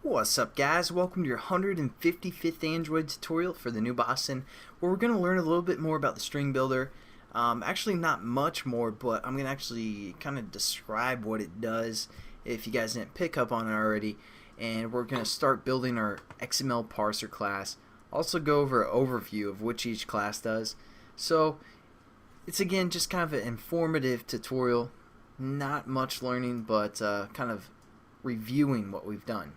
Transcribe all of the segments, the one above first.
What's up, guys? Welcome to your 155th Android tutorial for the new Boston, where we're going to learn a little bit more about the string builder. Actually not much more, but I'm going to actually kind of describe what it does if you guys didn't pick up on it already. And we're going to start building our XML parser class. Also go over an overview of what each class does. So it's again just kind of an informative tutorial. Not much learning, but kind of reviewing what we've done.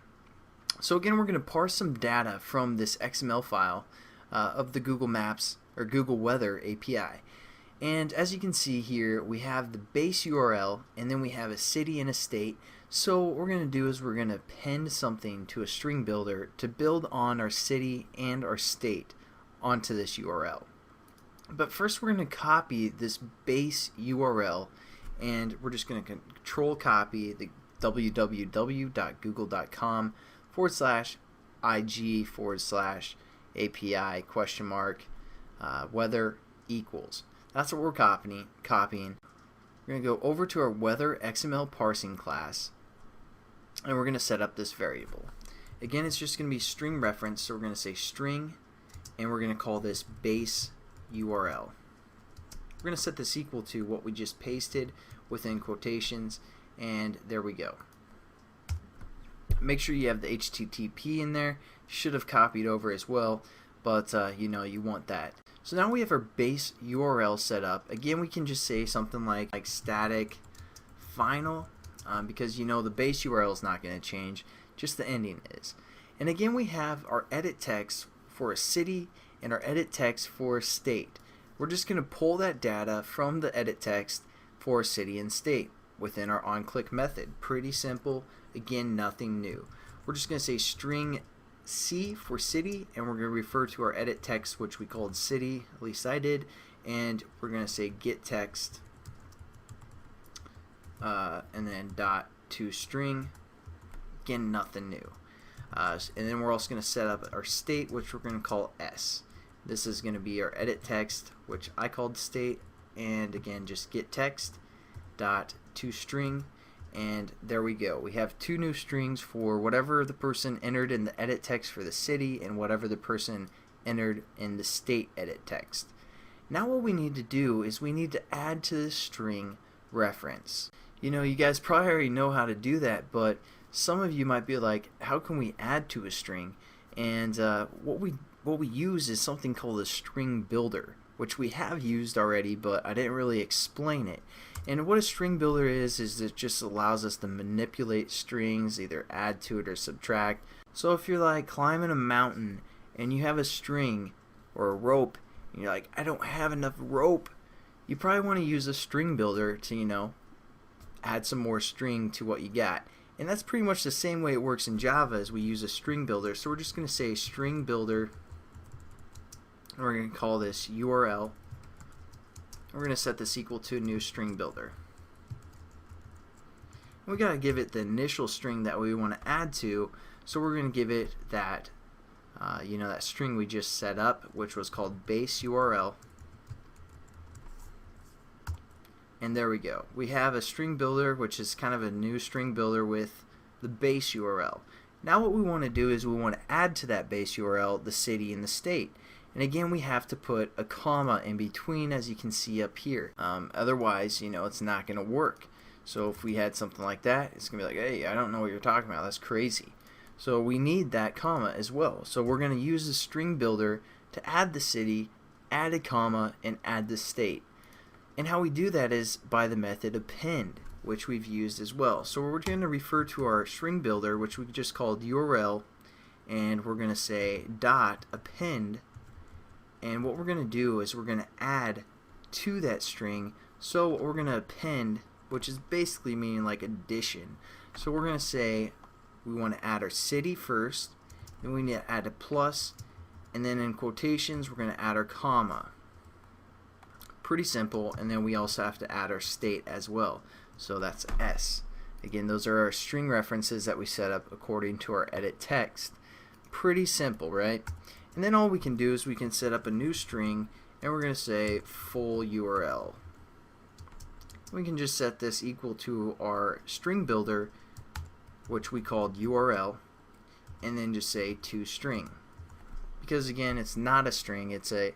So again, we're going to parse some data from this XML file of the Google Maps or Google Weather API. And as you can see here, we have the base URL and then we have a city and a state. So what we're going to do is we're going to append something to a string builder to build on our city and our state onto this URL. But first we're going to copy this base URL, and we're just going to control copy the www.google.com/ig/API ? Weather equals. That's what we're copying. We're going to go over to our weather XML parsing class, and we're going to set up this variable. Again, it's just going to be string reference, so we're going to say string, and we're going to call this base URL. We're going to set this equal to what we just pasted within quotations, and there we go. Make sure you have the HTTP in there. Should have copied over as well, but you know, you want that. So now we have our base URL set up. Again, we can just say something like static final, because you know the base URL is not going to change, just the ending is. And again, we have our edit text for a city and our edit text for a state. We're just going to pull that data from the edit text for a city and state within our onClick method. Pretty simple. Again, nothing new. We're just going to say string C for city, and we're going to refer to our edit text, which we called city, at least I did, and we're going to say get text and then .toString. Again, nothing new. And then we're also going to set up our state, which we're going to call S. This is going to be our edit text, which I called state, and again, just get text .toString, and there we go. We have two new strings for whatever the person entered in the edit text for the city and whatever the person entered in the state edit text. Now what we need to do is we need to add to this string reference. You know, you guys probably already know how to do that, but some of you might be like, how can we add to a string? And what we use is something called a string builder, which we have used already, but I didn't really explain it. And what a string builder is it just allows us to manipulate strings, either add to it or subtract. So if you're like climbing a mountain and you have a string or a rope and you're like, I don't have enough rope, you probably want to use a string builder to, you know, add some more string to what you got. And that's pretty much the same way it works in Java, as we use a string builder. So we're just going to say string builder, and we're going to call this URL. We're going to set this equal to a new string builder. We got to give it the initial string that we want to add to, so we're going to give it that you know, that string we just set up, which was called base URL. And there we go. We have a string builder, which is kind of a new string builder with the base URL. Now what we want to do is we want to add to that base URL the city and the state. And again, we have to put a comma in between, as you can see up here. Otherwise, you know, it's not going to work. So if we had something like that, it's going to be like, hey, I don't know what you're talking about. That's crazy. So we need that comma as well. So we're going to use the string builder to add the city, add a comma, and add the state. And how we do that is by the method append, which we've used as well. So we're going to refer to our string builder, which we just called URL, and we're going to say .append. And what we're going to do is we're going to add to that string. So what we're going to append, which is basically meaning like addition. So we're going to say we want to add our city first, then we need to add a plus, and then in quotations we're going to add our comma. Pretty simple. And then we also have to add our state as well. So that's S. Again, those are our string references that we set up according to our edit text. Pretty simple, right? And then all we can do is we can set up a new string, and we're going to say full URL. We can just set this equal to our string builder, which we called URL. and then just say toString, because again it's not a string, it's a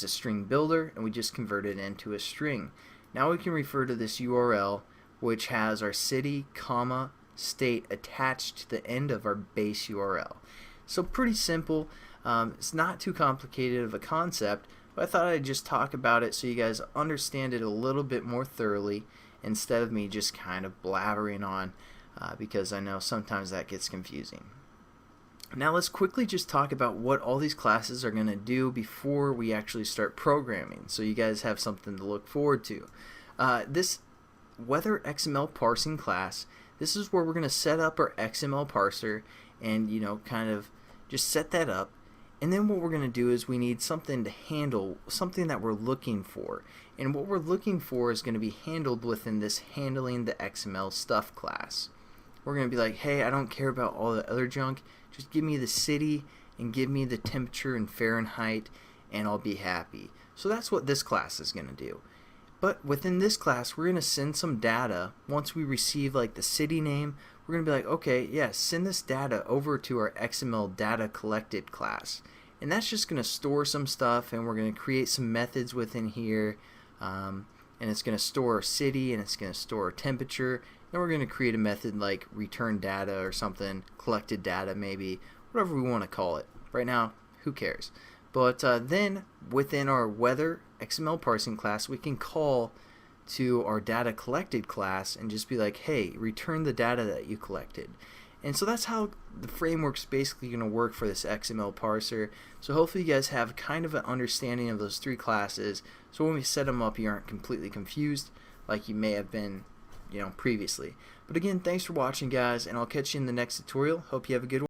string builder, and we just converted it into a string. Now we can refer to this URL, which has our city, comma, state attached to the end of our base URL. So pretty simple. It's not too complicated of a concept, but I thought I'd just talk about it so you guys understand it a little bit more thoroughly instead of me just kind of blabbering on, because I know sometimes that gets confusing. Now let's quickly just talk about what all these classes are going to do before we actually start programming, so you guys have something to look forward to. This Weather XML parsing class, this is where we're going to set up our XML parser and kind of just set that up. And then what we're going to do is we need something to handle something that we're looking for. And what we're looking for is going to be handled within this handling the XML stuff class. We're going to be like, hey, I don't care about all the other junk. Just give me the city and give me the temperature in Fahrenheit and I'll be happy. So that's what this class is going to do. But within this class, we're going to send some data. Once we receive like the city name, we're going to be like, okay, yeah, send this data over to our XML data collected class. And that's just going to store some stuff, and we're going to create some methods within here. And it's going to store our city, and it's going to store our temperature. Then we're going to create a method like return data or something, collected data maybe, whatever we want to call it. Right now, who cares? But then within our weather XML parsing class, we can call to our data collected class and just be like, hey, return the data that you collected. And so that's how the framework's basically going to work for this XML parser. So hopefully you guys have kind of an understanding of those three classes, so when we set them up you aren't completely confused like you may have been previously. But again, thanks for watching guys, and I'll catch you in the next tutorial. Hope you have a good one.